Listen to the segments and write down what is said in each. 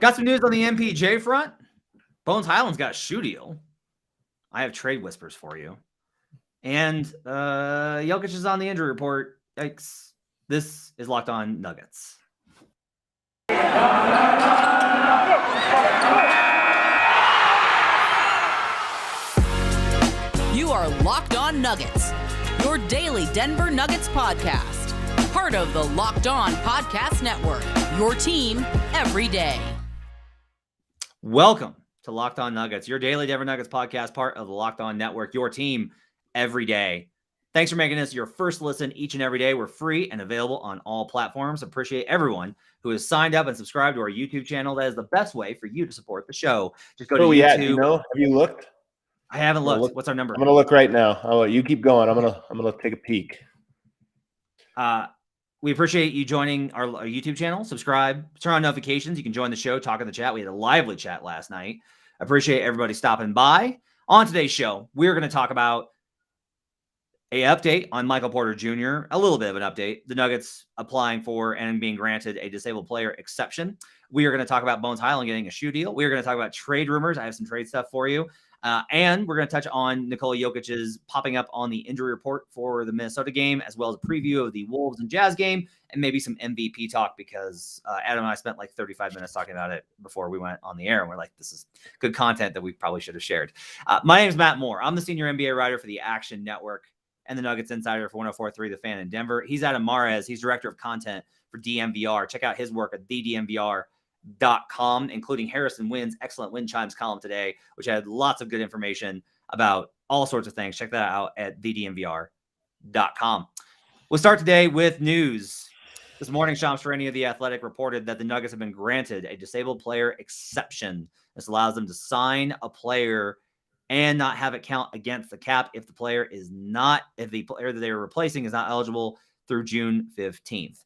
Got some news on the MPJ front. Bones Highland's got a shoe deal. I have trade whispers for you. And Jokic is on the injury report. Yikes. This is Locked On Nuggets. You are Locked On Nuggets, your daily Denver Nuggets podcast. Part of the Locked On Podcast Network, your team every day. Welcome to Locked On Nuggets, your daily Denver Nuggets podcast, part of the Locked On Network, your team every day. Thanks for making this your first listen each and every day. We're free and available on all platforms. Appreciate everyone who has signed up and subscribed to our YouTube channel. That is the best way for you to support the show. Just go to YouTube. At? Have you looked? I haven't looked. What's our number? I'm gonna look right now. You keep going. I'm gonna take a peek. We appreciate you joining our YouTube channel. Subscribe, turn on notifications. You can join the show, talk in the chat. We had a lively chat last night. Appreciate everybody stopping by. On today's show, we're going to talk about an update on Michael Porter Jr., a little bit of an update. The Nuggets applying for and being granted a disabled player exception. We are going to talk about Bones Highland getting a shoe deal. We are going to talk about trade rumors. I have some trade stuff for you. And we're going to touch on Nikola Jokic's popping up on the injury report for the Minnesota game, as well as a preview of the Wolves and Jazz game, and maybe some MVP talk because Adam and I spent like 35 minutes talking about it before we went on the air. And we're like, this is good content that we probably should have shared. My name is Matt Moore. I'm the senior NBA writer for the Action Network and the Nuggets insider for 104.3 The Fan in Denver. He's Adam Mares. He's director of content for DMVR. Check out his work at thedmvr.com, including Harrison Wynn's excellent Wind Chimes column today, which had lots of good information about all sorts of things. Check that out at thedmvr.com. We'll start today with news. This morning, Shams Charania of The Athletic reported that the Nuggets have been granted a disabled player exception. This allows them to sign a player and not have it count against the cap if the player that they are replacing is not eligible through June 15th.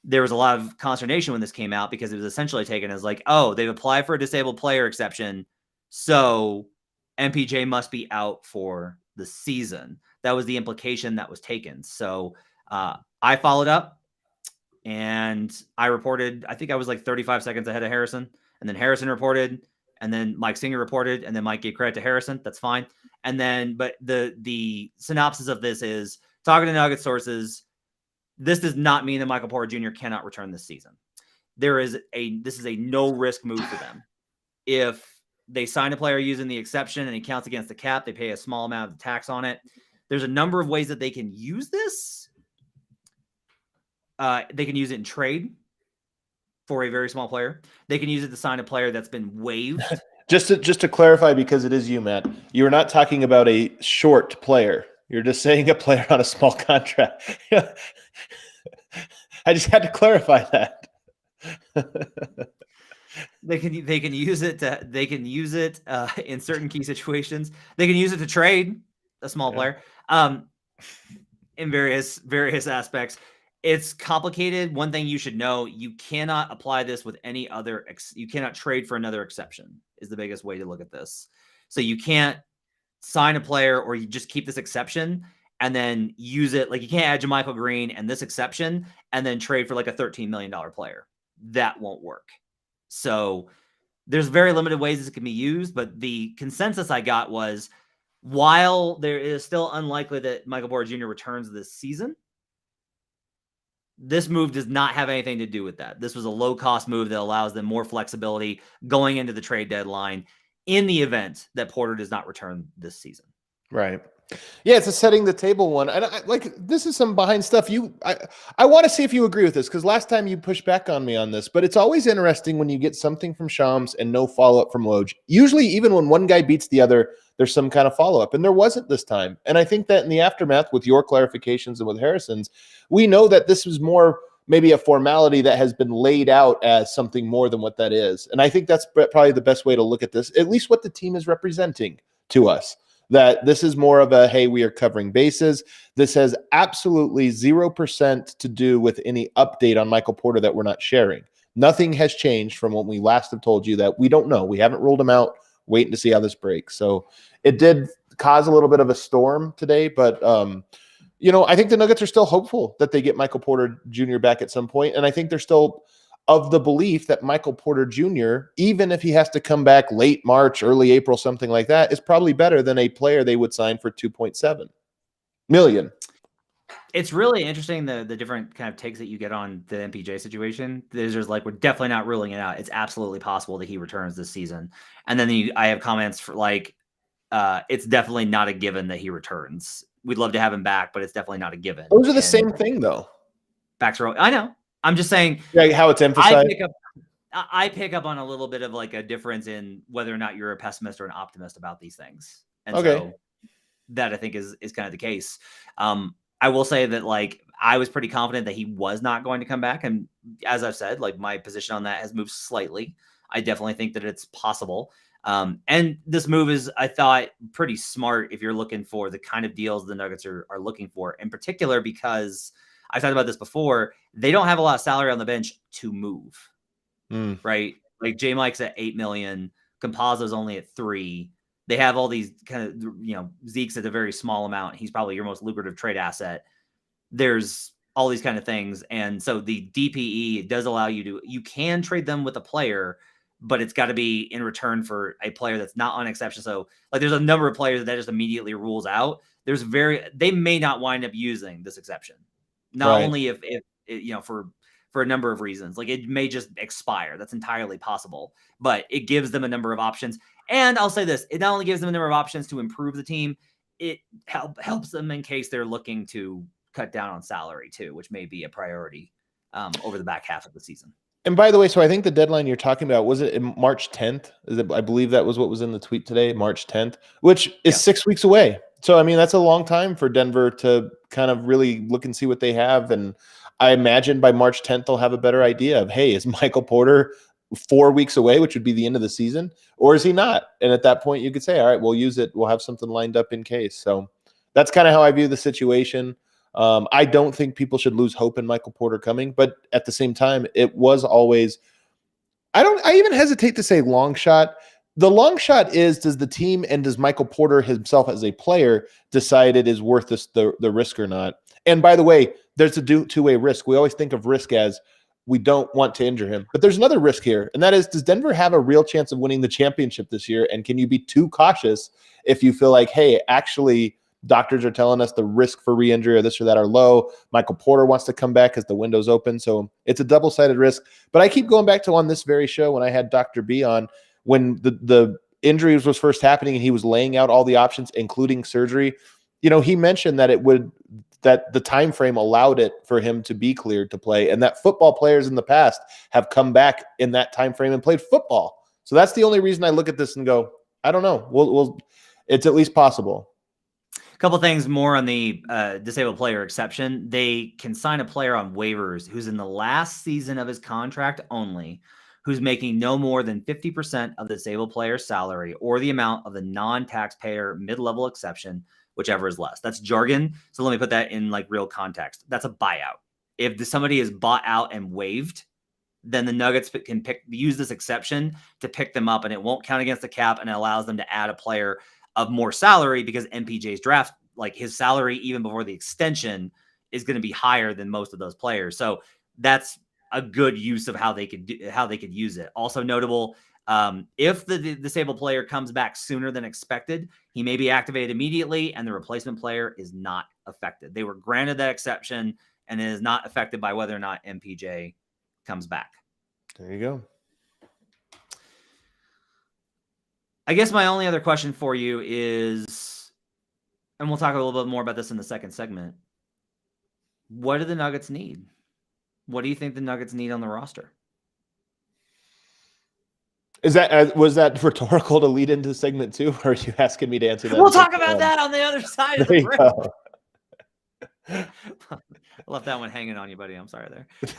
There was a lot of consternation when this came out because it was essentially taken as like, oh, they've applied for a disabled player exception, so MPJ must be out for the season. That was the implication that was taken. So I followed up and I reported, I think I was like 35 seconds ahead of Harrison, and then Harrison reported, and then Mike Singer reported, and then Mike gave credit to Harrison. That's fine. And then, but the synopsis of this is, talking to Nugget sources, this does not mean that Michael Porter Jr. cannot return this season. This is a no risk move for them. If they sign a player using the exception and he counts against the cap, they pay a small amount of tax on it. There's a number of ways that they can use this. They can use it in trade for a very small player. They can use it to sign a player that's been waived. Just to clarify, because it is you, Matt, you're not talking about a short player. You're just saying a player on a small contract. I just had to clarify that. They can use it in certain key situations. They can use it to trade a small player in various aspects. It's complicated. One thing you should know, you cannot apply this with any other. You cannot trade for another exception is the biggest way to look at this. So you can't sign a player or you just keep this exception and then use it. Like you can't add JaMychal Green and this exception and then trade for like a $13 million player. That won't work. So there's very limited ways this can be used, but the consensus I got was, while there is still unlikely that Michael Porter Jr. returns this season, this move does not have anything to do with that. This was a low-cost move that allows them more flexibility going into the trade deadline in the event that Porter does not return this season. Right. Yeah, it's a setting the table one. And this is some behind stuff. I want to see if you agree with this, because last time you pushed back on me on this, but it's always interesting when you get something from Shams and no follow-up from Woj. Usually, even when one guy beats the other, there's some kind of follow-up, and there wasn't this time. And I think that in the aftermath, with your clarifications and with Harrison's, we know that this was more maybe a formality that has been laid out as something more than what that is. And I think that's probably the best way to look at this, at least what the team is representing to us, that this is more of a, hey, we are covering bases. This has absolutely 0% to do with any update on Michael Porter that we're not sharing. Nothing has changed from what we last have told you, that we don't know. We haven't ruled him out, waiting to see how this breaks. So it did cause a little bit of a storm today, but I think the Nuggets are still hopeful that they get Michael Porter Jr. back at some point. And I think they're still of the belief that Michael Porter Jr., even if he has to come back late March, early April, something like that, is probably better than a player they would sign for $2.7 million. It's really interesting the different kind of takes that you get on the MPJ situation. There's just like, we're definitely not ruling it out. It's absolutely possible that he returns this season. And then I have comments for like, it's definitely not a given that he returns. We'd love to have him back, but it's definitely not a given. Those are the same thing, though. Backs row. I know. I'm just saying, like how it's emphasized. I pick up on a little bit of like a difference in whether or not you're a pessimist or an optimist about these things. And so that I think is kind of the case. I will say that like I was pretty confident that he was not going to come back. And as I've said, like my position on that has moved slightly. I definitely think that it's possible. And this move is, I thought, pretty smart if you're looking for the kind of deals the Nuggets are looking for, in particular, because I've talked about this before. They don't have a lot of salary on the bench to move, right? Like J Mike's at $8 million. Campazzo's only at $3 million. They have all these kind of, Zeke's at a very small amount. He's probably your most lucrative trade asset. There's all these kind of things. And so the DPE does allow you can trade them with a player, but it's got to be in return for a player that's not on exception. So like there's a number of players that just immediately rules out. They may not wind up using this exception. Not only if for a number of reasons, like it may just expire. That's entirely possible, but it gives them a number of options. And I'll say this, it not only gives them a number of options to improve the team, it helps them in case they're looking to cut down on salary too, which may be a priority over the back half of the season. And by the way, so I think the deadline you're talking about, was it March 10th? I believe that was what was in the tweet today, March 10th, which is 6 weeks away. So, I mean, that's a long time for Denver to kind of really look and see what they have. And I imagine by March 10th, they'll have a better idea of, hey, is Michael Porter 4 weeks away, which would be the end of the season, or is he not? And at that point, you could say, all right, we'll use it. We'll have something lined up in case. So that's kind of how I view the situation. I don't think people should lose hope in Michael Porter coming, but at the same time, it was always, I even hesitate to say long shot. The long shot is, does the team and does Michael Porter himself as a player decide it is worth the risk or not? And by the way, there's a two-way risk. We always think of risk as we don't want to injure him, but there's another risk here. And that is, does Denver have a real chance of winning the championship this year? And can you be too cautious if you feel like, hey, actually doctors are telling us the risk for re-injury or this or that are low. Michael Porter wants to come back because the window's open. So it's a double-sided risk. But I keep going back to on this very show when I had Dr. B on, when the injuries was first happening and he was laying out all the options, including surgery. He mentioned that that the time frame allowed it for him to be cleared to play, and that football players in the past have come back in that time frame and played football. So that's the only reason I look at this and go, I don't know. We'll it's at least possible. A couple things more on the disabled player exception. They can sign a player on waivers who's in the last season of his contract only, who's making no more than 50% of the disabled player's salary or the amount of the non-taxpayer mid-level exception, whichever is less. That's jargon. So let me put that in like real context. That's a buyout. If somebody is bought out and waived, then the Nuggets can use this exception to pick them up, and it won't count against the cap, and it allows them to add a player of more salary because MPJ's draft, like his salary even before the extension, is going to be higher than most of those players. So that's a good use of how they could use it. Also notable, if the disabled player comes back sooner than expected, he may be activated immediately, and the replacement player is not affected. They were granted that exception, and it is not affected by whether or not MPJ comes back. There you go. I guess my only other question for you is, and we'll talk a little bit more about this in the second segment, what do the Nuggets need? What do you think the Nuggets need on the roster? Was that rhetorical to lead into segment 2, or are you asking me to answer that? We'll talk about that on the other side of the break. I left that one hanging on you, buddy. I'm sorry there. We'll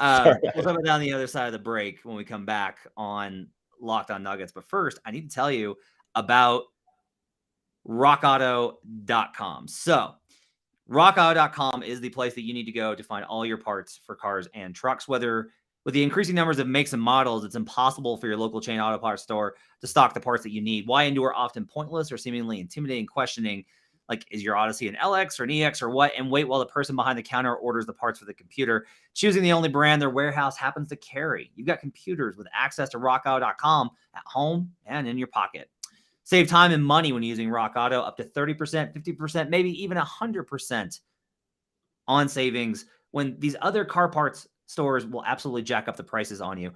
talk about that on the other side of the break when we come back on Locked On Nuggets. But first, I need to tell you about rockauto.com. So rockauto.com is the place that you need to go to find all your parts for cars and trucks. Whether with the increasing numbers of makes and models, it's impossible for your local chain auto parts store to stock the parts that you need. Why endure often pointless or seemingly intimidating questioning Like, is your Odyssey an LX or an EX or what? And wait while the person behind the counter orders the parts for the computer, choosing the only brand their warehouse happens to carry. You've got computers with access to rockauto.com at home and in your pocket. Save time and money when using Rock Auto, up to 30%, 50%, maybe even 100% on savings when these other car parts stores will absolutely jack up the prices on you.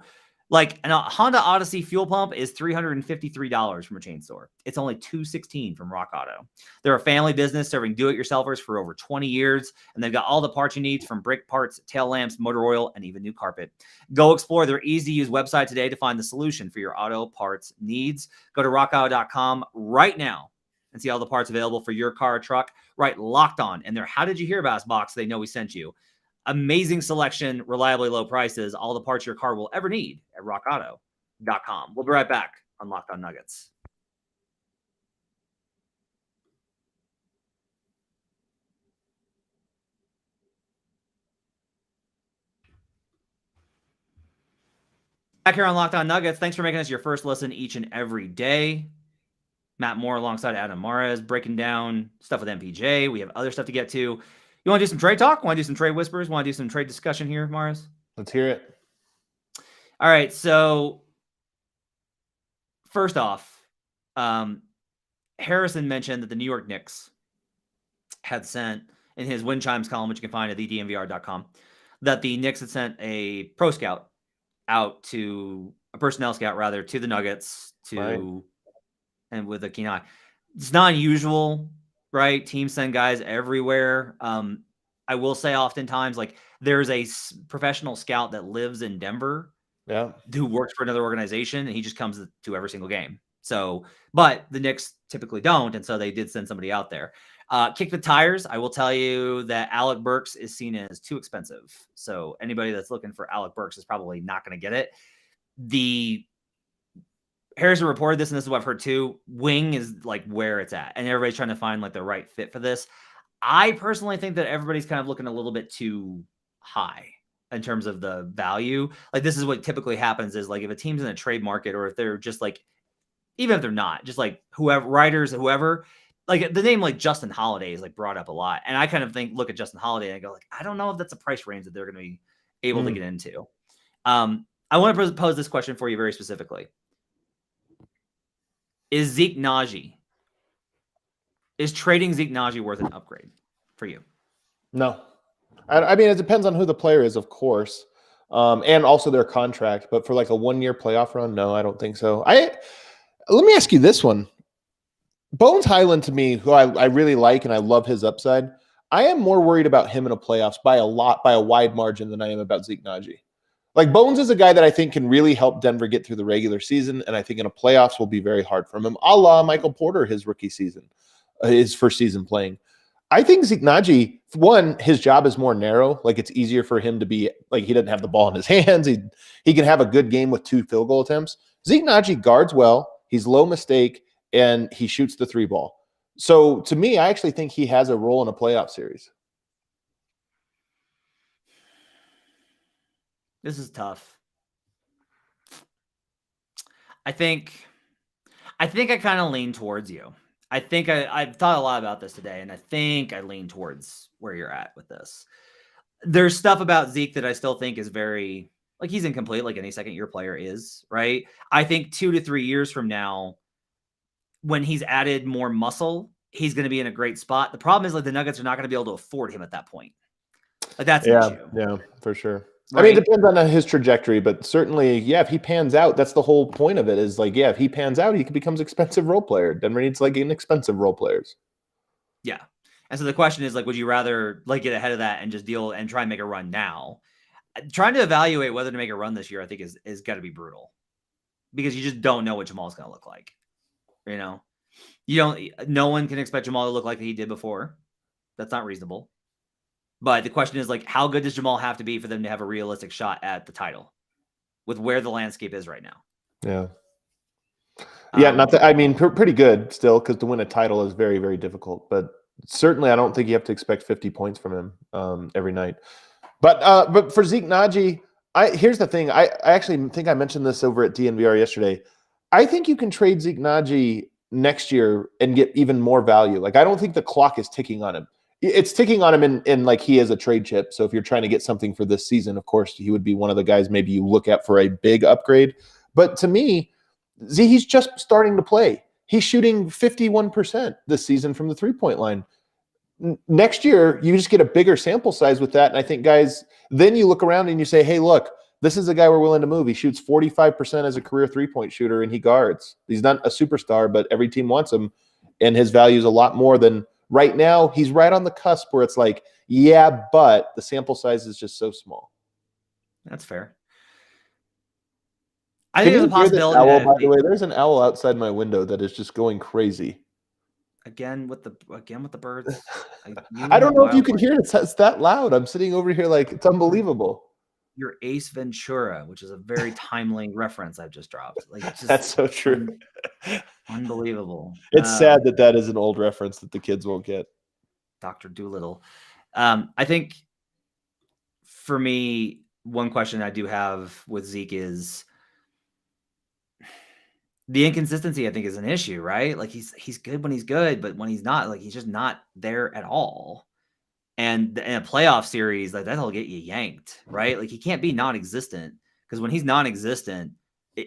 Like a Honda Odyssey fuel pump is $353 from a chain store. It's only $216 from Rock Auto. They're a family business serving do-it-yourselfers for over 20 years, and they've got all the parts you need from brake parts, tail lamps, motor oil, and even new carpet. Go explore their easy-to-use website today to find the solution for your auto parts needs. Go to rockauto.com right now and see all the parts available for your car or truck. Right, Locked On in their How Did You Hear About Us box. They know we sent you. Amazing selection, reliably low prices, all the parts your car will ever need at rockauto.com. We'll be right back on Locked On Nuggets. Back here on Locked On Nuggets. Thanks for making us your first listen each and every day. Matt Moore alongside Adam Mares breaking down stuff with MPJ. We have other stuff to get to. You want to do some trade talk? Want to do some trade whispers? Want to do some trade discussion here, Mares? Let's hear it. All right. So first off, Harrison mentioned that the New York Knicks had sent in his Wind Chimes column, which you can find at thednvr.com, that the Knicks had sent a pro scout out to a personnel scout rather to the Nuggets and with a keen eye. It's not unusual, right? Teams send guys everywhere. I will say oftentimes, like, there's a professional scout that lives in Denver who works for another organization, and he just comes to every single game. So, but the Knicks typically don't, and so they did send somebody out there. Kick the tires. I will tell you that Alec Burks is seen as too expensive. So anybody that's looking for Alec Burks is probably not going to get it. The Harrison reported this, and this is what I've heard too. Wing is like where it's at, and everybody's trying to find like the right fit for this. I personally think that everybody's kind of looking a little bit too high in terms of the value. Like, this is what typically happens is, like, if a team's in a trade market, or if they're just like, even if they're not, just like whoever, like the name like Justin Holiday is like brought up a lot. And I kind of look at Justin Holiday and I go like, I don't know if that's a price range that they're going to be able to get into. I want to pose this question for you very specifically. Is trading Zeke Naji worth an upgrade for you? No. I mean, it depends on who the player is, of course, and also their contract. But for like a 1-year playoff run, no, I don't think so. Let me ask you this one. Bones Highland, to me, who I really like and I love his upside, I am more worried about him in a playoffs by a wide margin than I am about Zeke Naji. Like, Bones is a guy that I think can really help Denver get through the regular season, and I think in a playoffs will be very hard for him, a la Michael Porter, his rookie season, his first season playing. I think Zeke Naji, one, his job is more narrow. Like, it's easier for him to be, like, he doesn't have the ball in his hands. He can have a good game with 2 field goal attempts. Zeke Naji guards well. He's low mistake, and he shoots the 3 ball. So, to me, I actually think he has a role in a playoff series. This is tough. I think I kind of lean towards you. I think I've thought a lot about this today, and I think I lean towards where you're at with this. There's stuff about Zeke that I still think is very, like, he's incomplete, like any second-year player is, right? I think 2 to 3 years from now, when he's added more muscle, he's going to be in a great spot. The problem is, like, the Nuggets are not going to be able to afford him at that point. Like, that's an issue. Yeah, for sure. Right? I mean, it depends on his trajectory, but certainly, if he pans out, that's the whole point of it is, like, if he pans out, he becomes expensive role player. Denver needs, like, inexpensive role players. Yeah. And so the question is, like, would you rather, like, get ahead of that and just deal and try and make a run now? Trying to evaluate whether to make a run this year, I think is got to be brutal, because you just don't know what Jamal's going to look like. You know, no one can expect Jamal to look like he did before. That's not reasonable. But the question is, like, how good does Jamal have to be for them to have a realistic shot at the title with where the landscape is right now? Yeah. Yeah, not that, I mean, pretty good still, because to win a title is very, very difficult. But certainly I don't think you have to expect 50 points from him every night. But for Zeke Naji, here's the thing. I actually think I mentioned this over at DNVR yesterday. I think you can trade Zeke Naji next year and get even more value. Like, I don't think the clock is ticking on him. It's ticking on him in like he is a trade chip. So if you're trying to get something for this season, of course, he would be one of the guys maybe you look at for a big upgrade. But to me, he's just starting to play. He's shooting 51% this season from the 3-point line. Next year, you just get a bigger sample size with that. And I think guys, then you look around and you say, hey, look, this is a guy we're willing to move. He shoots 45% as a career 3-point shooter, and he guards. He's not a superstar, but every team wants him, and his value is a lot more than right now. He's right on the cusp where it's like, yeah, but the sample size is just so small. That's fair. I think there's a possibility. Owl, by the way, there's an owl outside my window that is just going crazy. Again with the birds. I don't know if you can hear it. It's that loud. I'm sitting over here like it's unbelievable. Your Ace Ventura, which is a very timely reference I've just dropped. Like, just that's so true. Unbelievable. It's sad that is an old reference that the kids won't get. Dr. Doolittle. I think for me, one question I do have with Zeke is the inconsistency. I think is an issue, right? Like he's good when he's good, but when he's not, like he's just not there at all. And in a playoff series, like that'll get you yanked, right? Like he can't be non-existent, because when he's non-existent,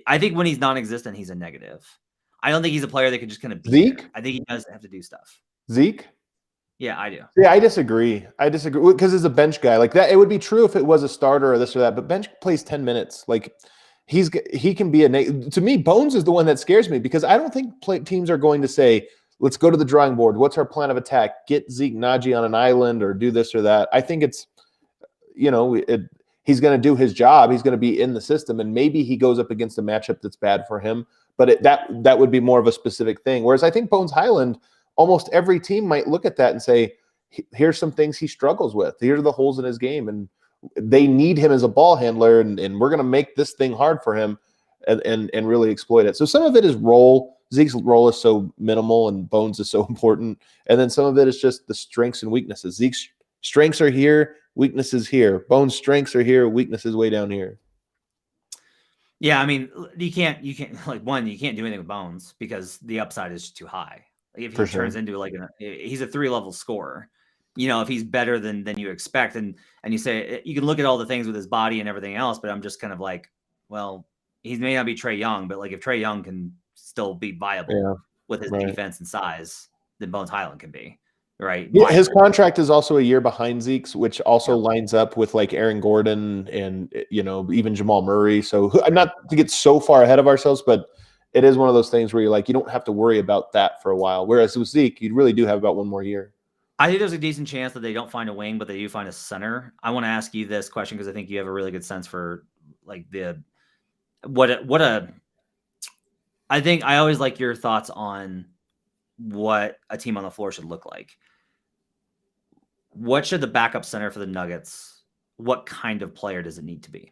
I think when he's non-existent, he's a negative. I don't think he's a player that can just kind of be Zeke. there. I think he does have to do stuff. Zeke. Yeah, I do. Yeah, I disagree. Because as a bench guy, like that, it would be true if it was a starter or this or that. But bench plays 10 minutes. Like he can be to me, Bones is the one that scares me, because I don't think teams are going to say, let's go to the drawing board. What's our plan of attack? Get Zeke Naji on an island or do this or that. I think it's, he's going to do his job. He's going to be in the system, and maybe he goes up against a matchup that's bad for him. But that would be more of a specific thing. Whereas I think Bones Highland, almost every team might look at that and say, here's some things he struggles with. Here are the holes in his game, and they need him as a ball handler, and we're going to make this thing hard for him and really exploit it. So some of it is role. Zeke's role is so minimal and Bones is so important. And then some of it is just the strengths and weaknesses. Zeke's strengths are here, weaknesses here. Bones' strengths are here, weaknesses way down here. Yeah, I mean, you can't you can't do anything with Bones because the upside is too high. Like if he turns into he's a 3-level scorer. If he's better than you expect, and you say you can look at all the things with his body and everything else, but I'm just kind of like, well, he may not be Trae Young, but like if Trae Young can still be viable with his defense and size, then Bones Highland can be, right? Yeah, his contract is also a year behind Zeke's, which also lines up with like Aaron Gordon and even Jamal Murray. So I'm not to get so far ahead of ourselves, but it is one of those things where you're like, you don't have to worry about that for a while. Whereas with Zeke, you really do have about one more year. I think there's a decent chance that they don't find a wing, but they do find a center. I want to ask you this question because I think you have a really good sense for like I think I always like your thoughts on what a team on the floor should look like. What should the backup center for the Nuggets, what kind of player does it need to be?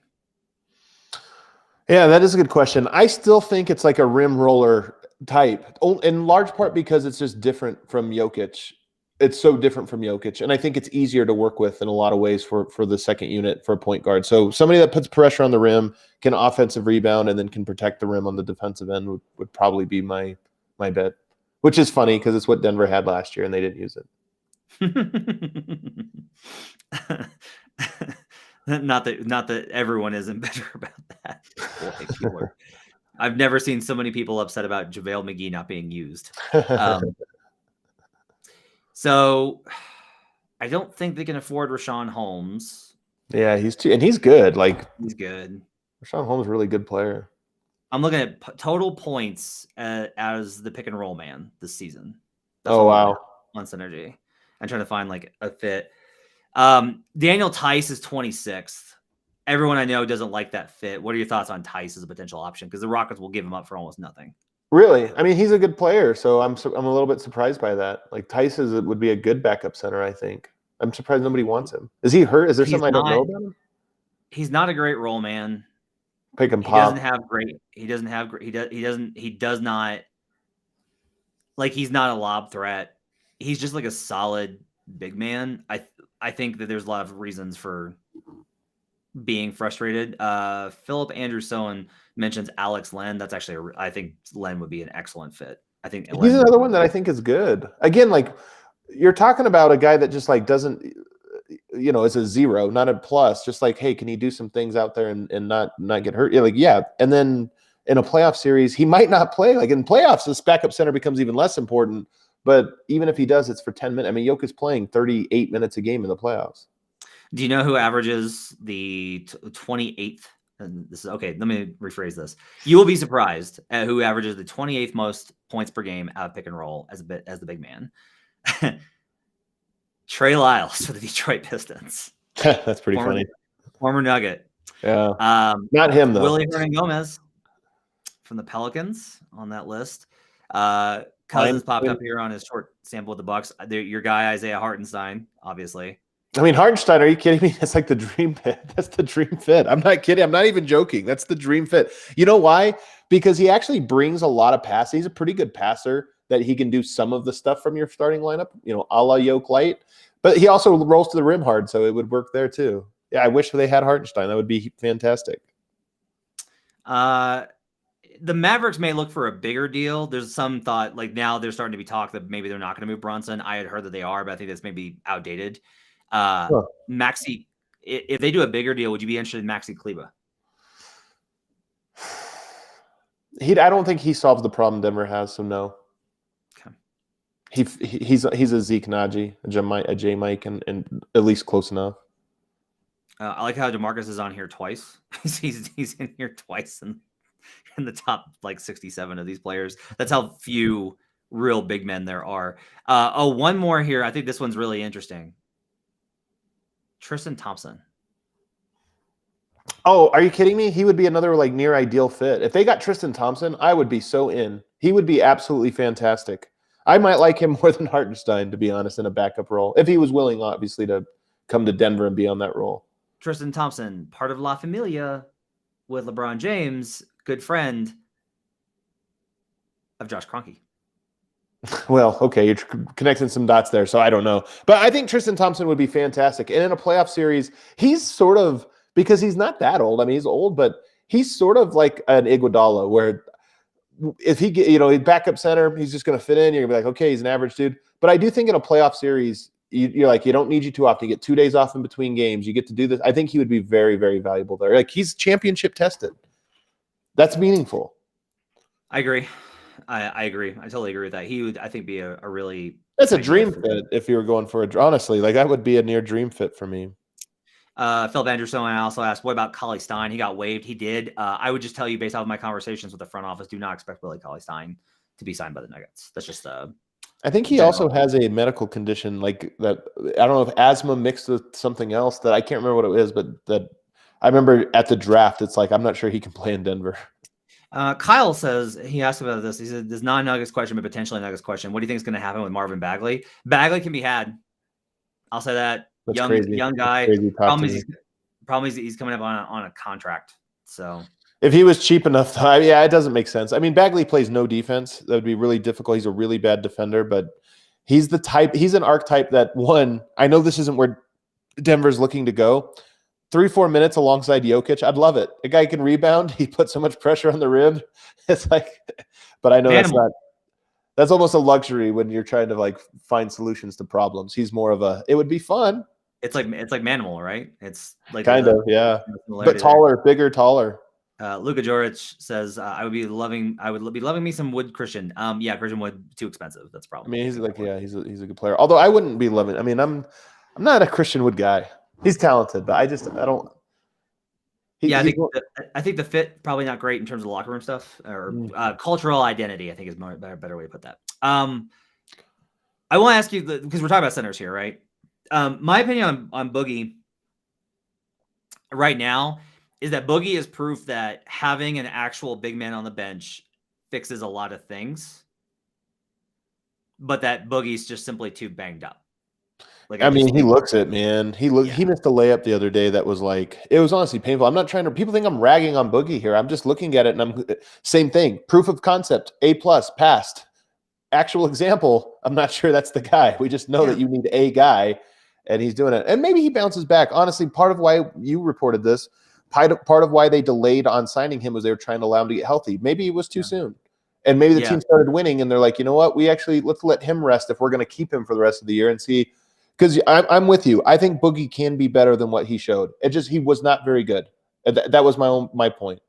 Yeah, that is a good question. I still think it's like a rim roller type, in large part because it's just different from Jokic. It's so different from Jokic, and I think it's easier to work with in a lot of ways for the second unit for a point guard. So somebody that puts pressure on the rim, can offensive rebound, and then can protect the rim on the defensive end would probably be my bet, which is funny because it's what Denver had last year and they didn't use it. Not that everyone isn't better about that. Boy, I've never seen so many people upset about JaVale McGee not being used. So I don't think they can afford Rashawn Holmes. Yeah, he's good. Like he's good. Rashawn Holmes is a really good player. I'm looking at total points as the pick and roll man this season. That's wow. On Synergy. I'm trying to find like a fit. Daniel Tice is 26th. Everyone I know doesn't like that fit. What are your thoughts on Tice as a potential option? Because the Rockets will give him up for almost nothing. Really? I mean, he's a good player, so I'm a little bit surprised by that. Like Tice would be a good backup center, I think. I'm surprised nobody wants him. Is he hurt? Is there something I don't know about him? He's not a great role man. Pick and pop. He does not like he's not a lob threat. He's just like a solid big man. I think that there's a lot of reasons for being frustrated. Philip Andrew Sohn mentions Alex Len. That's actually I think Len would be an excellent fit I think he's another one that I think is good. Again, like you're talking about a guy that just like doesn't, is a 0, not a plus. Just like, hey, can he do some things out there and not get hurt? Yeah. And then in a playoff series, he might not play. Like in playoffs, this backup center becomes even less important. But even if he does, it's for 10 minutes. I mean, Jokic's playing 38 minutes a game in the playoffs. Do you know who averages the 28th? And this is okay. Let me rephrase this. You will be surprised at who averages the 28th most points per game out of pick and roll as the big man. Trey Lyles for the Detroit Pistons. That's pretty funny. Former Nugget. Yeah. Not him though. Willie Hernan-Gomez from the Pelicans on that list. Cousins popped up here on his short sample of the Bucks. Your guy Isaiah Hartenstein, obviously. I mean, Hartenstein, are you kidding me? That's like the dream fit. That's the dream fit. I'm not kidding. I'm not even joking. That's the dream fit. You know why? Because he actually brings a lot of passes. He's a pretty good passer that he can do some of the stuff from your starting lineup, a la Yoke Light. But he also rolls to the rim hard, so it would work there too. Yeah, I wish they had Hartenstein. That would be fantastic. The Mavericks may look for a bigger deal. There's some thought, like now they're starting to be talk that maybe they're not going to move Brunson. I had heard that they are, but I think that's maybe outdated. Maxi, if they do a bigger deal, would you be interested in Maxi Kleber? I don't think he solves the problem Denver has, so no. Okay. He's a Zeke Naji, a J Mike, and at least close enough. I like how DeMarcus is on here twice. he's in here twice in the top like 67 of these players. That's how few real big men there are. One more here. I think this one's really interesting. Tristan Thompson. Oh, are you kidding me? He would be another like near ideal fit. If they got Tristan Thompson, I would be so in. He would be absolutely fantastic. I might like him more than Hartenstein, to be honest, in a backup role. If he was willing, obviously, to come to Denver and be on that role. Tristan Thompson, part of La Familia with LeBron James, good friend of Josh Kroenke. Well, okay, you're connecting some dots there, so I don't know. But I think Tristan Thompson would be fantastic. And in a playoff series, he's sort of, because he's not that old. I mean, he's old, but he's sort of like an Iguodala, where if he get, he's backup center, he's just going to fit in. You're going to be like, okay, he's an average dude. But I do think in a playoff series, you're like, you don't need you too often. You get 2 days off in between games. You get to do this. I think he would be very, very valuable there. Like, he's championship tested. That's meaningful. I agree. I agree. I totally agree with that. He would, I think, be a really... That's a dream fit if you were going for a... Honestly, like that would be a near dream fit for me. Phil Vanderstone also asked, what about Cauley Stein? He got waived. He did. I would just tell you, based off of my conversations with the front office, do not expect Willie Cauley Stein to be signed by the Nuggets. That's just... I think he also has a medical condition like that. I don't know if asthma mixed with something else that I can't remember what it is, but that I remember at the draft, it's like, I'm not sure he can play in Denver. Kyle says, he asked about this. He said, this non-Nuggets question, but potentially Nuggets question. What do you think is going to happen with Marvin Bagley? Bagley can be had. I'll say that. That's young crazy. Young guy. Problem is he's coming up on a contract. So if he was cheap enough, yeah, it doesn't make sense. I mean, Bagley plays no defense. That would be really difficult. He's a really bad defender, but he's an archetype that, one, I know this isn't where Denver's looking to go. 3-4 minutes alongside Jokic, I'd love it. A guy can rebound. He puts so much pressure on the rim. It's like, but I know that's almost a luxury when you're trying to like find solutions to problems. He's more of it would be fun. It's like Manimal, right? It's like kind of, yeah, but taller, bigger, taller. Luka Joric says, I would be loving me some Wood Christian. Yeah, Christian Wood, too expensive. That's probably. I mean, he's like, yeah, he's a good player. Although I wouldn't be loving. I mean, I'm not a Christian Wood guy. He's talented, but I don't. I think the fit probably not great in terms of locker room stuff or cultural identity. I think is a better way to put that. I want to ask you because we're talking about centers here, right? My opinion on Boogie right now is that Boogie is proof that having an actual big man on the bench fixes a lot of things, but that Boogie's just simply too banged up. Like, I mean, he looks it, man. He missed a layup the other day that was like, it was honestly painful. I'm not trying to, people think I'm ragging on Boogie here. I'm just looking at it and same thing. Proof of concept, A+, passed. Actual example, I'm not sure that's the guy. We just know that you need a guy and he's doing it. And maybe he bounces back. Honestly, part of why you reported this, part of why they delayed on signing him was they were trying to allow him to get healthy. Maybe it was too soon. And maybe the Yeah. team started winning, and they're like, you know what? Let's let him rest if we're going to keep him for the rest of the year and see. Because I'm with you. I think Boogie can be better than what he showed. He was not very good. That was my point.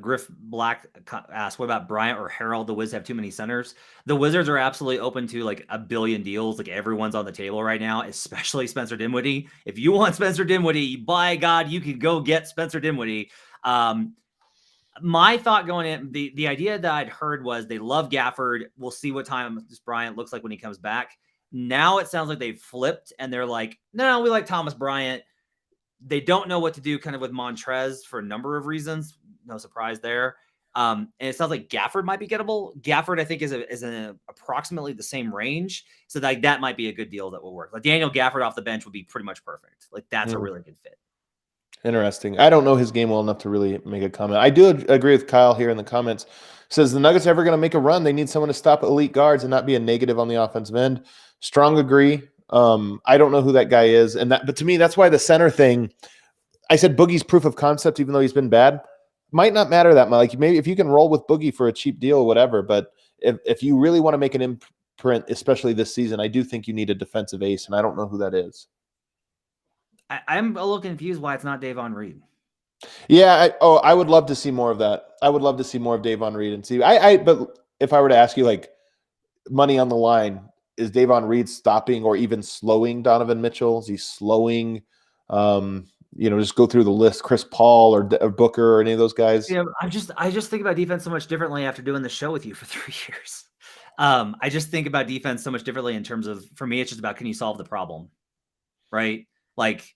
Griff Black asked, what about Bryant or Harold? The Wizards have too many centers. The Wizards are absolutely open to like a billion deals. Like everyone's on the table right now, especially Spencer Dinwiddie. If you want Spencer Dinwiddie, by God, you can go get Spencer Dinwiddie. My thought going in, the idea that I'd heard was they love Gafford. We'll see what Thomas Bryant looks like when he comes back. Now it sounds like they've flipped and they're like, no, we like Thomas Bryant. They don't know what to do kind of with Montrez for a number of reasons. No surprise there. And it sounds like Gafford might be gettable. Gafford, I think, is in approximately the same range. So like that might be a good deal that will work. Like Daniel Gafford off the bench would be pretty much perfect. Like that's a really good fit. Interesting. I don't know his game well enough to really make a comment. I do agree with Kyle here in the comments. Says the Nuggets ever going to make a run? They need someone to stop elite guards and not be a negative on the offensive end. Strong agree. I don't know who that guy is, but to me, that's why the center thing. I said Boogie's proof of concept, even though he's been bad, might not matter that much. Like maybe if you can roll with Boogie for a cheap deal or whatever, but if you really want to make an imprint, especially this season, I do think you need a defensive ace, and I don't know who that is. I'm a little confused why it's not Davon Reed. Yeah, I would love to see more of that. I would love to see more of Davon Reed and see. But if I were to ask you, like, money on the line, is Davon Reed stopping or even slowing Donovan Mitchell? Is he slowing? Just go through the list: Chris Paul or Booker or any of those guys. Yeah, I just think about defense so much differently after doing the show with you for 3 years. I just think about defense so much differently in terms of, for me, it's just about, can you solve the problem, right? Like,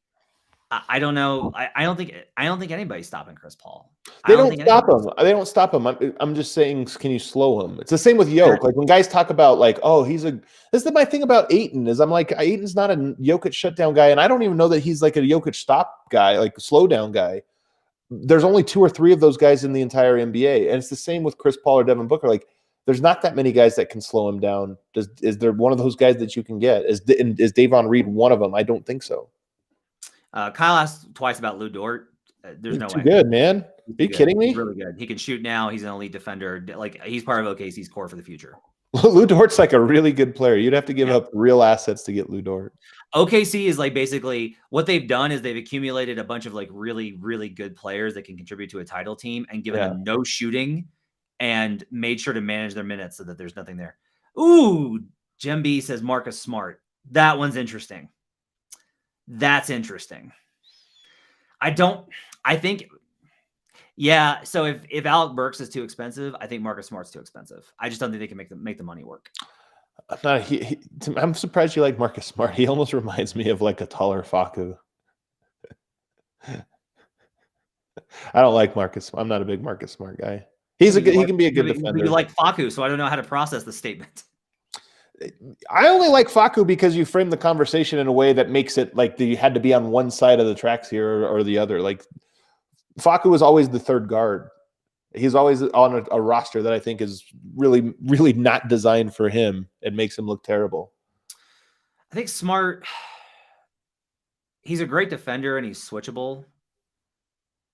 I don't know. I don't think anybody's stopping Chris Paul. They don't stop him. They don't stop him. I'm just saying, can you slow him? It's the same with Jokic. Like when guys talk about like, oh, this is my thing about Ayton is I'm like, Ayton's not a Jokic shutdown guy, and I don't even know that he's like a Jokic stop guy, like a slow down guy. There's only 2 or 3 of those guys in the entire NBA, and it's the same with Chris Paul or Devin Booker. Like, there's not that many guys that can slow him down. Is there one of those guys that you can get? Is Davon Reed one of them? I don't think so. Kyle asked twice about Lou Dort. There's no way. Too good, man. Are you kidding me? He's really good. He can shoot now. He's an elite defender. Like, he's part of OKC's core for the future. Lou Dort's like a really good player. You'd have to give up real assets to get Lou Dort. OKC is like basically what they've done is they've accumulated a bunch of like really, really good players that can contribute to a title team and given them no shooting and made sure to manage their minutes so that there's nothing there. Ooh, Jim B says Marcus Smart. That one's interesting. That's interesting. So if Alec Burks is too expensive, I think Marcus Smart's too expensive. I just don't think they can make the money work. I'm surprised you like Marcus Smart. He almost reminds me of like a taller Facu. I don't like Marcus. I'm not a big Marcus Smart guy. He can be a good defender. You like Facu, so I don't know how to process the statement. I only like Facu because you frame the conversation in a way that makes it like you had to be on one side of the tracks here or the other. Like Facu is always the third guard. He's always on a roster that I think is really, really not designed for him. It makes him look terrible. I think Smart, he's a great defender and he's switchable.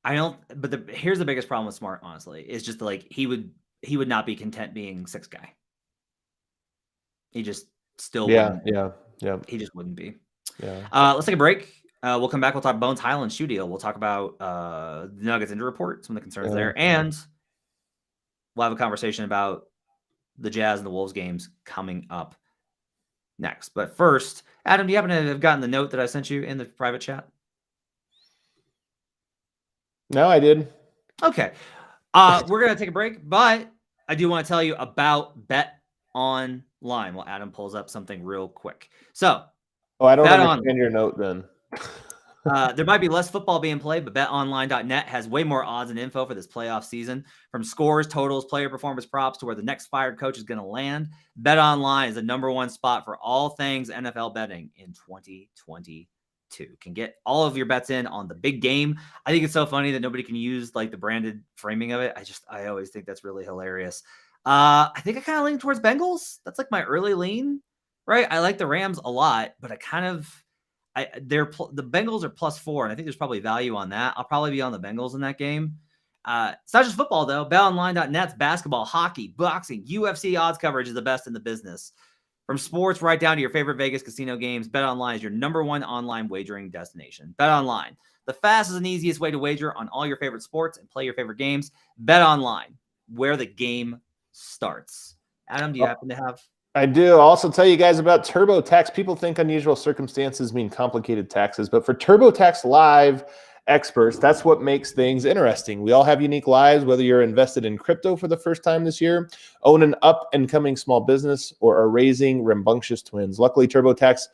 Here's the biggest problem with Smart, honestly, is just like he would not be content being 6th guy. He just still wouldn't. Yeah. He just wouldn't be. Yeah. Let's take a break. We'll come back. We'll talk Bones Highland shoe deal. We'll talk about the Nuggets injury report, some of the concerns there, and we'll have a conversation about the Jazz and the Wolves games coming up next. But first, Adam, do you happen to have gotten the note that I sent you in the private chat? No, I did. Okay. We're going to take a break, but I do want to tell you about Bet Online while Adam pulls up something real quick. So, I don't understand your note then. There might be less football being played, but betonline.net has way more odds and info for this playoff season. From scores, totals, player performance props to where the next fired coach is going to land, BetOnline is the #1 spot for all things NFL betting in 2022. Can get all of your bets in on the big game. I think it's so funny that nobody can use like the branded framing of it. I always think that's really hilarious. I think I kind of lean towards Bengals. That's like my early lean, right? I like the Rams a lot, but the Bengals are +4, and I think there's probably value on that. I'll probably be on the Bengals in that game. It's not just football, though. BetOnline.net's basketball, hockey, boxing, UFC odds coverage is the best in the business. From sports right down to your favorite Vegas casino games, BetOnline is your #1 online wagering destination. BetOnline, the fastest and easiest way to wager on all your favorite sports and play your favorite games. BetOnline, where the game starts. Adam, do you happen to have? I do. I'll also tell you guys about TurboTax. People think unusual circumstances mean complicated taxes, but for TurboTax Live experts, that's what makes things interesting. We all have unique lives, whether you're invested in crypto for the first time this year, own an up-and-coming small business, or are raising rambunctious twins. Luckily, TurboTax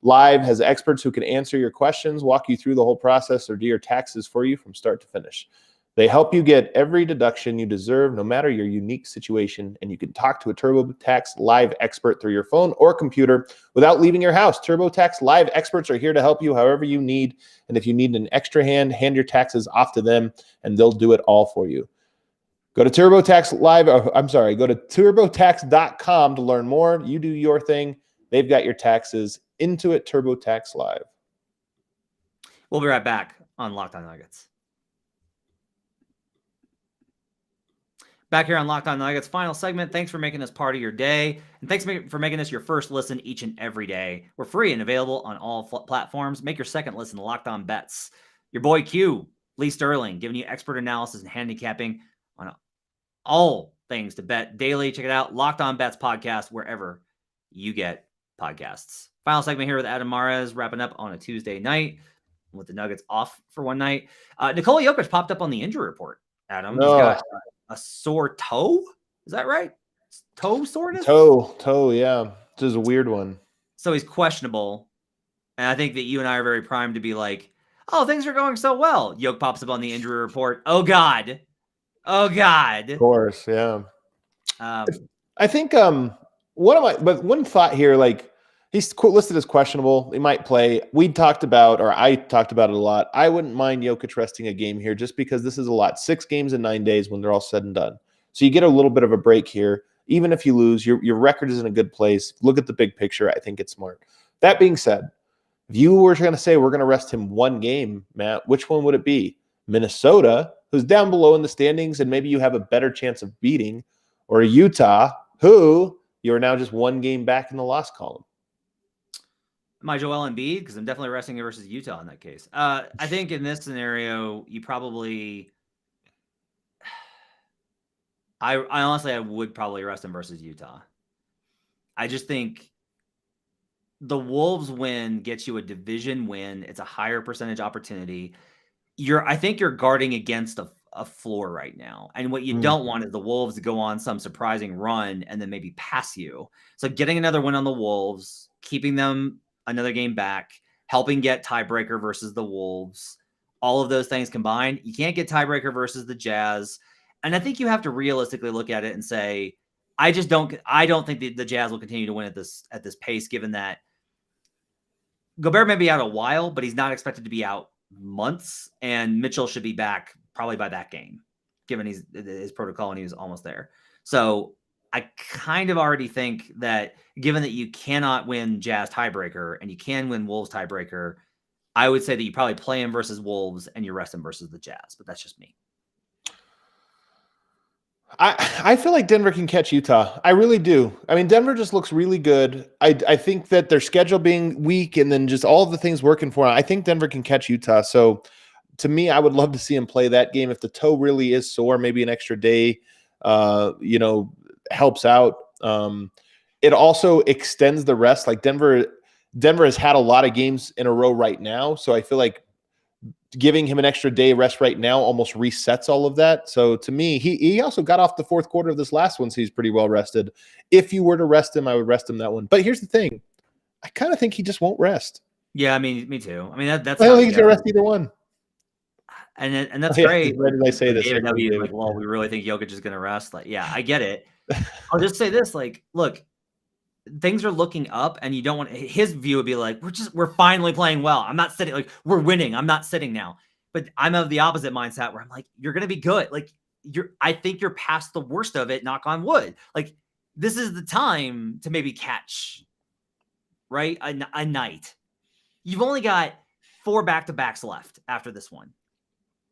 Live has experts who can answer your questions, walk you through the whole process, or do your taxes for you from start to finish. They help you get every deduction you deserve, no matter your unique situation, and you can talk to a TurboTax Live expert through your phone or computer without leaving your house. TurboTax Live experts are here to help you however you need, and if you need an extra hand your taxes off to them, and they'll do it all for you. Go to TurboTax Live. Go to TurboTax.com to learn more. You do your thing. They've got your taxes. Into it, TurboTax Live. We'll be right back on Locked On Nuggets. Back here on Locked On Nuggets, final segment. Thanks for making this part of your day. And thanks for making this your first listen each and every day. We're free and available on all platforms. Make your second listen Locked On Bets. Your boy Q, Lee Sterling, giving you expert analysis and handicapping on all things to bet daily. Check it out. Locked On Bets podcast, wherever you get podcasts. Final segment here with Adam Mares, wrapping up on a Tuesday night with the Nuggets off for one night. Nikola Jokic popped up on the injury report, Adam. He's got a sore toe. Is that right? Toe soreness? Toe, yeah. This is a weird one. So he's questionable. And I think that you and I are very primed to be like, oh, things are going so well. Jokic pops up on the injury report. Oh, God. Of course, yeah. I think one thought here, like, he's listed as questionable. He might play. I talked about it a lot. I wouldn't mind Jokic resting a game here just because this is a lot. 6 games in 9 days when they're all said and done. So you get a little bit of a break here. Even if you lose, your record is in a good place. Look at the big picture. I think it's smart. That being said, if you were going to say we're going to rest him one game, Matt, which one would it be? Minnesota, who's down below in the standings and maybe you have a better chance of beating, or Utah, who you are now just one game back in the loss column? My Joel Embiid, because I'm definitely resting versus Utah in that case. I think in this scenario, you probably, I honestly would probably rest him versus Utah. I just think the Wolves win gets you a division win. It's a higher percentage opportunity. I think you're guarding against a floor right now. And what you don't want is the Wolves to go on some surprising run and then maybe pass you. So getting another win on the Wolves, keeping them another game back, helping get tiebreaker versus the Wolves, all of those things combined, you can't get tiebreaker versus the Jazz. And I think you have to realistically look at it and say, I don't think the Jazz will continue to win at this pace, given that Gobert may be out a while, but he's not expected to be out months, and Mitchell should be back probably by that game, given his protocol and he was almost there. So I kind of already think that given that you cannot win Jazz tiebreaker and you can win Wolves tiebreaker, I would say that you probably play him versus Wolves and you rest him versus the Jazz, but that's just me. I feel like Denver can catch Utah. I really do. I mean, Denver just looks really good. I think that their schedule being weak and then just all of the things working for them, I think Denver can catch Utah. So to me, I would love to see him play that game. If the toe really is sore, maybe an extra day, helps out. It also extends the rest. Like Denver has had a lot of games in a row right now. So I feel like giving him an extra day rest right now almost resets all of that. So to me, he also got off the fourth quarter of this last one, so he's pretty well rested. If you were to rest him, I would rest him that one. But here's the thing. I kind of think he just won't rest. Yeah, I mean, me too. I mean, that's I don't think he's going to rest either one. And that's great. Why did I say this? David W. Like, well, we really think Jokic is going to rest. Like, yeah, I get it. I'll just say this: like, look, things are looking up, and you don't want his view would be like, we're finally playing well. I'm not sitting, like, we're winning. I'm not sitting now. But I'm of the opposite mindset where I'm like, you're going to be good. Like, I think you're past the worst of it. Knock on wood. Like, this is the time to maybe catch, right? A night. You've only got 4 back-to-backs left after this one.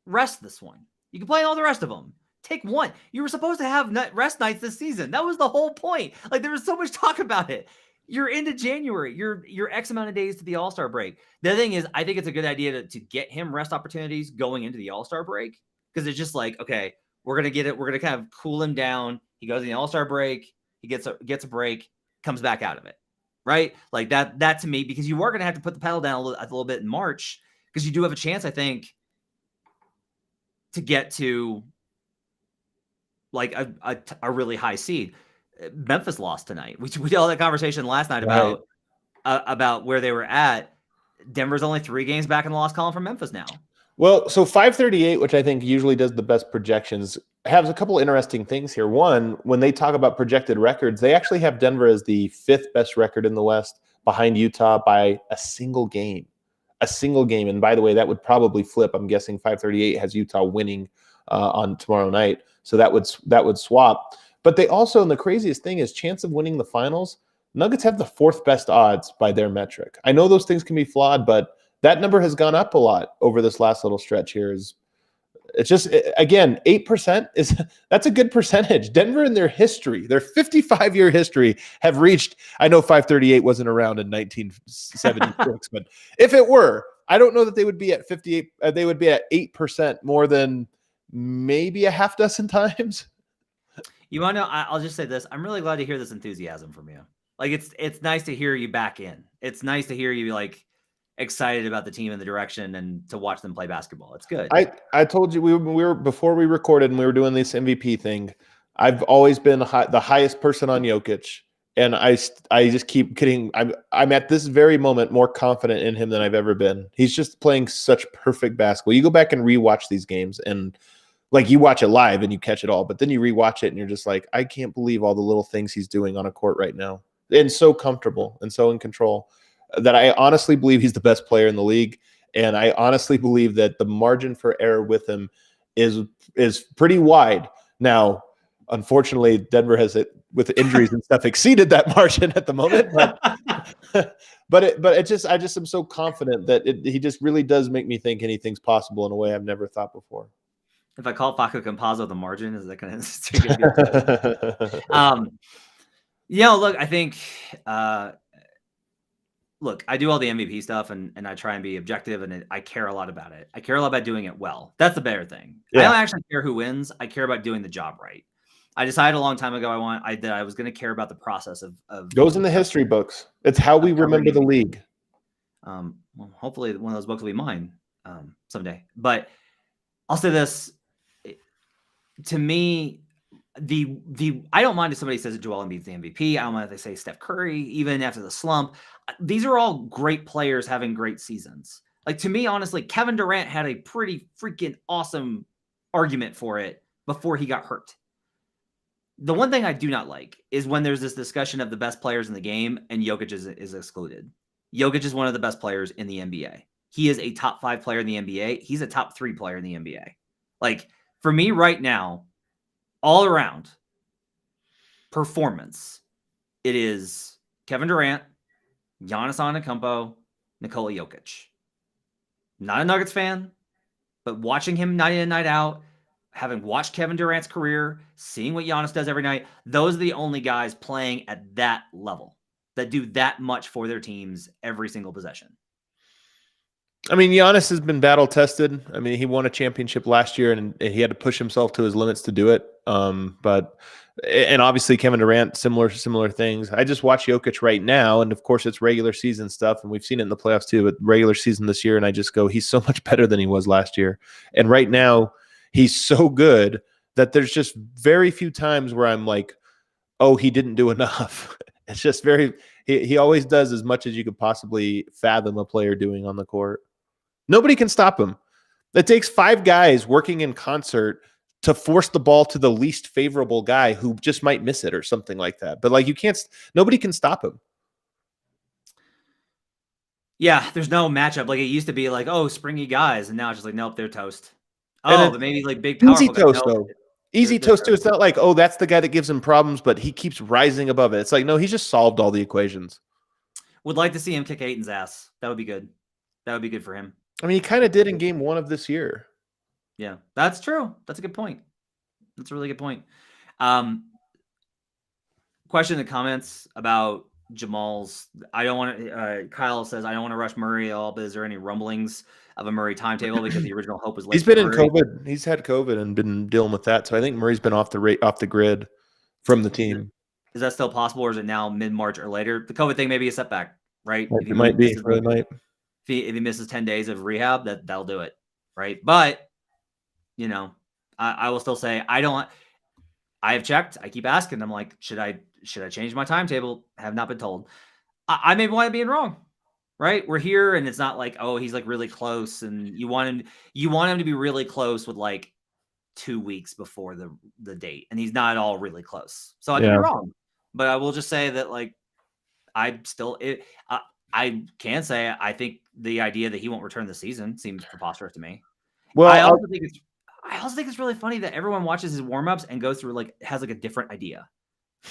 Rest this one. You can play all the rest of them. Take one. You were supposed to have rest nights this season. That was the whole point. Like, there was so much talk about it. You're into January. You're X amount of days to the All-Star break. The other thing is, I think it's a good idea to get him rest opportunities going into the All-Star break, because it's just like, okay, we're gonna get it. We're gonna kind of cool him down. He goes in the All-Star break. He gets a break. Comes back out of it, right? Like that to me, because you are gonna have to put the pedal down a little bit in March, because you do have a chance, I think, to get to like a really high seed. Memphis lost tonight. We had all that conversation last night about where they were at. Denver's only 3 games back in the loss column from Memphis now. Well, so 538, which I think usually does the best projections, has a couple interesting things here. One, when they talk about projected records, they actually have Denver as the 5th best record in the West, behind Utah by a single game. And by the way, that would probably flip. I'm guessing 538 has Utah winning on tomorrow night, so that would swap. But they also, and the craziest thing is, chance of winning the finals, Nuggets have the 4th best odds by their metric. I know those things can be flawed, but that number has gone up a lot over this last little stretch here. It's just, again, 8% that's a good percentage. Denver in their history, their 55-year history, have reached, I know 538 wasn't around in 1976, but if it were, I don't know that they would be at 58. They would be at 8% more than maybe a half dozen times. You want to know? I'll just say this: I'm really glad to hear this enthusiasm from you. Like, it's nice to hear you back in. It's nice to hear you like excited about the team and the direction, and to watch them play basketball. It's good. I told you we were before we recorded and we were doing this MVP thing. I've always been the highest person on Jokic, and I just keep getting. I'm at this very moment more confident in him than I've ever been. He's just playing such perfect basketball. You go back and rewatch these games, and like, you watch it live and you catch it all, but then you rewatch it and you're just like, I can't believe all the little things he's doing on a court right now, and so comfortable and so in control, that I honestly believe he's the best player in the league. And I honestly believe that the margin for error with him is pretty wide. Now, unfortunately, Denver has, with injuries and stuff, exceeded that margin at the moment. But I just am so confident that he just really does make me think anything's possible in a way I've never thought before. If I call Facu Campazzo the margin, is that going to? Look, I think. Look, I do all the MVP stuff, and I try and be objective, and I care a lot about it. I care a lot about doing it well. That's the better thing. Yeah. I don't actually care who wins. I care about doing the job right. I decided a long time ago that I was going to care about the process of goes in the history books. It's how we remember the league. Well, hopefully one of those books will be mine someday. But I'll say this: to me, I don't mind if somebody says Joel Embiid's the MVP. I don't mind if they say Steph Curry, even after the slump. These are all great players having great seasons. Like, to me, honestly, Kevin Durant had a pretty freaking awesome argument for it before he got hurt. The one thing I do not like is when there's this discussion of the best players in the game and Jokic is excluded. Jokic is one of the best players in the NBA. He is a top 5 player in the NBA. He's a top 3 player in the NBA. Like, for me right now, all around performance, it is Kevin Durant, Giannis Antetokounmpo, Nikola Jokic. Not a Nuggets fan, but watching him night in, night out, having watched Kevin Durant's career, seeing what Giannis does every night, those are the only guys playing at that level that do that much for their teams every single possession. I mean, Giannis has been battle tested. I mean, he won a championship last year, and he had to push himself to his limits to do it. And obviously Kevin Durant, similar things. I just watch Jokic right now, and of course it's regular season stuff, and we've seen it in the playoffs too, but regular season this year, and I just go, he's so much better than he was last year. And right now, he's so good that there's just very few times where I'm like, oh, he didn't do enough. It's just he always does as much as you could possibly fathom a player doing on the court. Nobody can stop him. It takes 5 guys working in concert to force the ball to the least favorable guy who just might miss it or something like that. But like, nobody can stop him. Yeah, there's no matchup. Like, it used to be like, oh, springy guys, and now it's just like, nope, they're toast. Oh, but maybe like big powerful easy toast guys. though. Easy toast too. It's not like, oh, that's the guy that gives him problems, but he keeps rising above it. It's like, no, he just solved all the equations. Would like to see him kick Ayton's ass. That would be good. That would be good for him. I mean, he kind of did in game 1 of this year. Yeah, that's true. That's a good point. That's a really good point. Question in the comments about Jamal's. I don't want to. Kyle says I don't want to rush Murray at all, but is there any rumblings of a Murray timetable because the original hope was late? He's been in Murray. COVID. He's had COVID and been dealing with that. So I think Murray's been off the grid from the team. Is that still possible, or is it now mid-March or later? The COVID thing may be a setback, right? It might be. Really might. If he misses 10 days of rehab, that'll do it, right? But I will still say I have checked. I keep asking. I'm like, should I change my timetable? Have not been told. I may want to be wrong, right? We're here, and it's not like, oh, he's like really close, and you want him to be really close with like 2 weeks before the date, and he's not at all really close. So I could be wrong, but I will just say that like I can say I think the idea that he won't return this season seems preposterous to me. Well, I also think it's really funny that everyone watches his warm-ups and goes through has a different idea.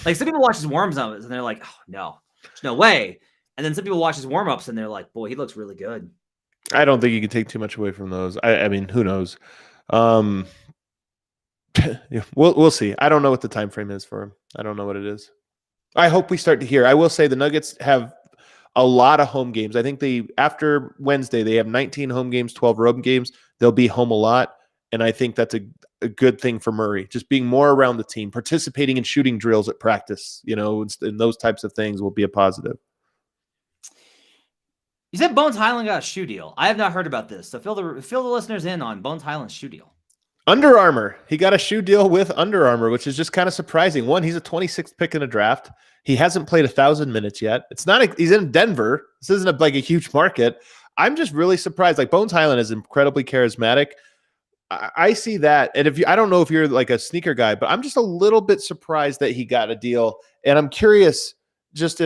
Like some people watch his warm-ups and they're like, oh no, there's no way. And then some people watch his warm-ups and they're like, boy, he looks really good. I don't think you can take too much away from those. I mean, who knows? We'll see. I don't know what the time frame is for him. I don't know what it is. I hope we start to hear. I will say the Nuggets have a lot of home games. I think after Wednesday, they have 19 home games, 12 road games. They'll be home a lot. And I think that's a good thing for Murray, just being more around the team, participating in shooting drills at practice, and those types of things will be a positive. You said Bones Highland got a shoe deal. I have not heard about this. So fill the listeners in on Bones Highland's shoe deal. Under Armour. He got a shoe deal with Under Armour, which is just kind of surprising. One, he's a 26th pick in a draft. He hasn't played 1,000 minutes yet. He's in Denver. This isn't a huge market. I'm just really surprised. Like Bones Highland is incredibly charismatic. I see that. And I don't know if you're like a sneaker guy, but I'm just a little bit surprised that he got a deal. And I'm curious just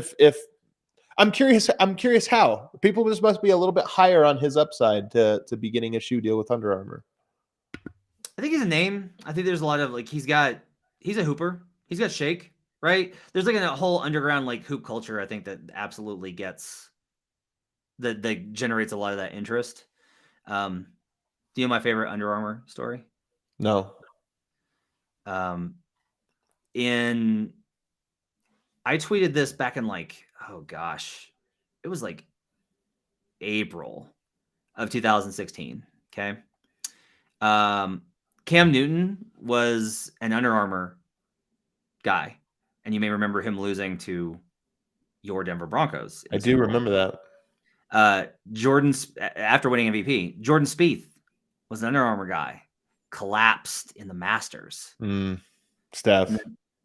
I'm curious how people just must be a little bit higher on his upside to be getting a shoe deal with Under Armour. I think he's a name. I think there's a lot of he's a hooper. He's got shake, right? There's a whole underground hoop culture. I think that absolutely that generates a lot of that interest. Do you know my favorite Under Armour story? No. I tweeted this back in it was April of 2016. Okay. Cam Newton was an Under Armour guy, and you may remember him losing to your Denver Broncos. I do remember that. After winning MVP, Jordan Spieth was an Under Armour guy, collapsed in the Masters. Steph.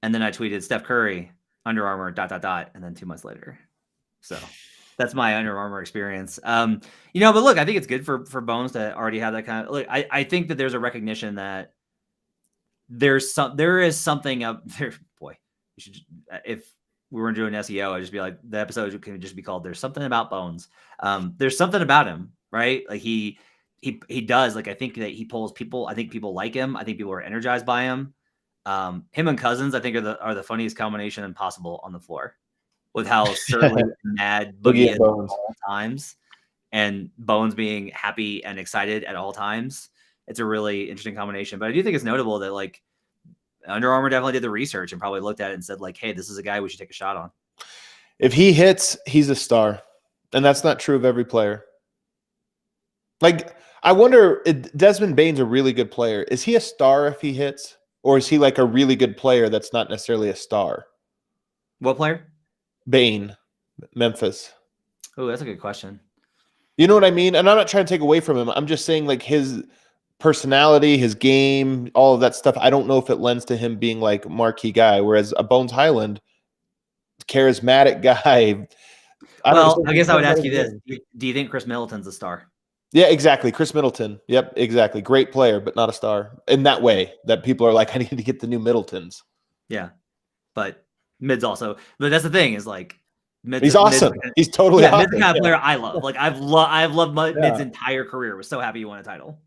And then I tweeted Steph Curry, Under Armour, ... And then 2 months later. So that's my Under Armour experience. But look, I think it's good for Bones to already have that kind of I think that there's a recognition that there is something up there. Boy, you should, if we were doing SEO, I'd just be like, the episode can just be called "There's Something About Bones." There's something about him, right? Like he does. I think that he pulls people. I think people like him. I think people are energized by him. Him and Cousins, I think, are the funniest combination possible on the floor, with how surly and mad Boogie is at all times, and Bones being happy and excited at all times. It's a really interesting combination. But I do think it's notable that Under Armour definitely did the research and probably looked at it and said hey, this is a guy we should take a shot on. If he hits, he's a star, and that's not true of every player. I wonder, Desmond Bane's a really good player. Is he a star if he hits? Or is he a really good player that's not necessarily a star? What player? Bane, Memphis. Oh, that's a good question. You know what I mean? And I'm not trying to take away from him. I'm just saying his personality, his game, all of that stuff. I don't know if it lends to him being marquee guy. Whereas a Bones Highland, charismatic guy. I guess I would ask you this. Do you think Chris Middleton's a star? Yeah, exactly. Chris Middleton. Yep, exactly. Great player, but not a star in that way that people are I need to get the new Middletons. Yeah. But Mid's also, but that's the thing is he's awesome. He's totally awesome. Mid's the kind of player I love. I've loved Mid's entire career. Was so happy he won a title.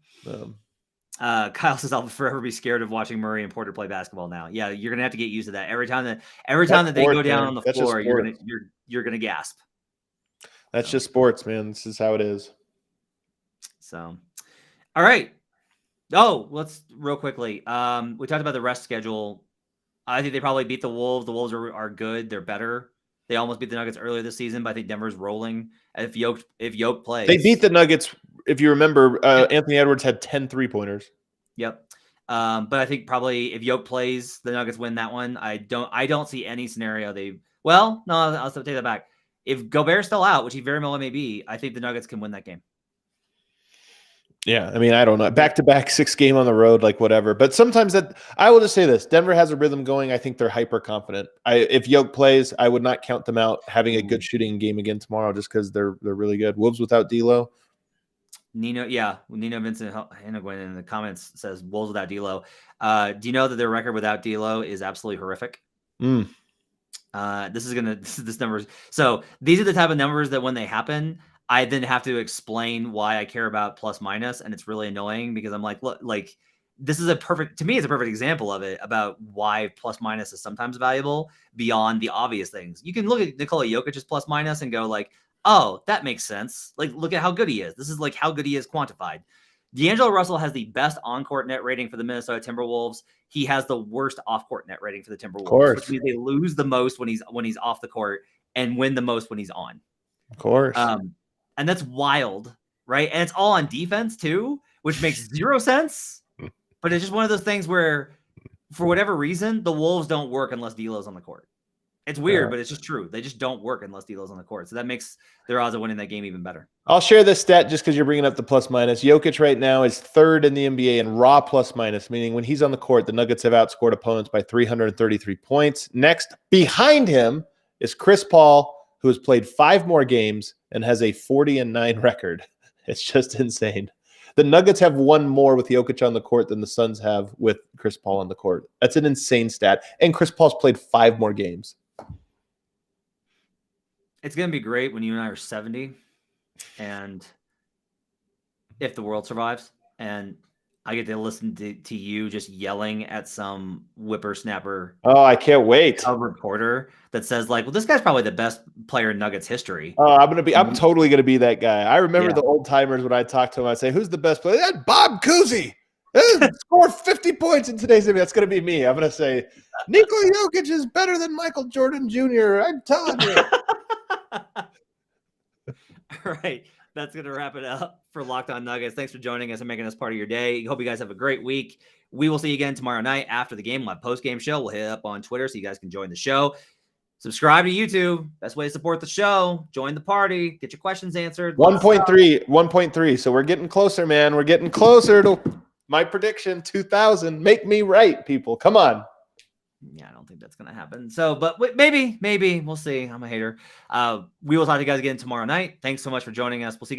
Kyle says I'll forever be scared of watching Murray and Porter play basketball now. Yeah, you're gonna have to get used to that. Every time that they go down on the floor, you're gonna gasp. That's just sports, man. This is how it is. So, all right. Oh, let's real quickly. We talked about the rest schedule. I think they probably beat the Wolves. The Wolves are good. They're better. They almost beat the Nuggets earlier this season, but I think Denver's rolling. If Yoke plays, They beat the Nuggets. If you remember, Anthony Edwards had 10 3-pointers. Yep. But I think probably if Yoke plays, the Nuggets win that one. I don't see any scenario no, I'll take that back. If Gobert's still out, which he very well may be, I think the Nuggets can win that game. Yeah, I mean, I don't know. Back-to-back 6-game on the road, like whatever. But sometimes I will just say this: Denver has a rhythm going. I think they're hyper confident. If Yoke plays, I would not count them out having a good shooting game again tomorrow, just because they're really good. Wolves without D'Lo. Nino Vincent Heneguen in the comments says Wolves without D'Lo. Do you know that their record without D'Lo is absolutely horrific? This numbers. So these are the type of numbers that when they happen, I then have to explain why I care about plus minus, and it's really annoying because I'm like, look, like this is to me, it's a perfect example of it about why plus minus is sometimes valuable beyond the obvious things. You can look at Nikola Jokic's plus minus and go like, oh, that makes sense. Like, look at how good he is. This is like how good he is quantified. D'Angelo Russell has the best on-court net rating for the Minnesota Timberwolves. He has the worst off-court net rating for the Timberwolves, which means they lose the most when he's off the court and win the most when he's on. Of course. And that's wild, right? And it's all on defense too, which makes zero sense. But it's just one of those things where, for whatever reason, the Wolves don't work unless D'Lo's on the court. It's weird, but it's just true. They just don't work unless D'Lo's on the court. So that makes their odds of winning that game even better. I'll share this stat just because you're bringing up the plus minus. Jokic right now is third in the NBA in raw plus minus, meaning when he's on the court, the Nuggets have outscored opponents by 333 points. Next, behind him is Chris Paul, who has played 5 more games and has a 40-9 record. It's just insane. The Nuggets have won more with Jokic on the court than the Suns have with Chris Paul on the court. That's an insane stat. And Chris Paul's played 5 more games. It's going to be great when you and I are 70 and if the world survives and I get to listen to you just yelling at some whippersnapper. Oh, I can't wait. A reporter that says like, well, this guy's probably the best player in Nuggets history. Oh, I'm totally going to be that guy. I remember the old timers when I talk to him, I'd say, who's the best player? That's Bob Cousy. Score 50 points in today's game. That's going to be me. I'm going to say, Nikola Jokic is better than Michael Jordan Jr. I'm telling you. All right. That's going to wrap it up for Locked On Nuggets. Thanks for joining us and making us part of your day. Hope you guys have a great week. We will see you again tomorrow night after the game. We'll have post-game show. We'll hit it up on Twitter so you guys can join the show. Subscribe to YouTube. Best way to support the show. Join the party. Get your questions answered. 1.3. So we're getting closer, man. We're getting closer to my prediction, 2,000. Make me right, people. Come on. Yeah, I don't think that's going to happen. So, but maybe we'll see. I'm a hater. We will talk to you guys again tomorrow night. Thanks so much for joining us. We'll see you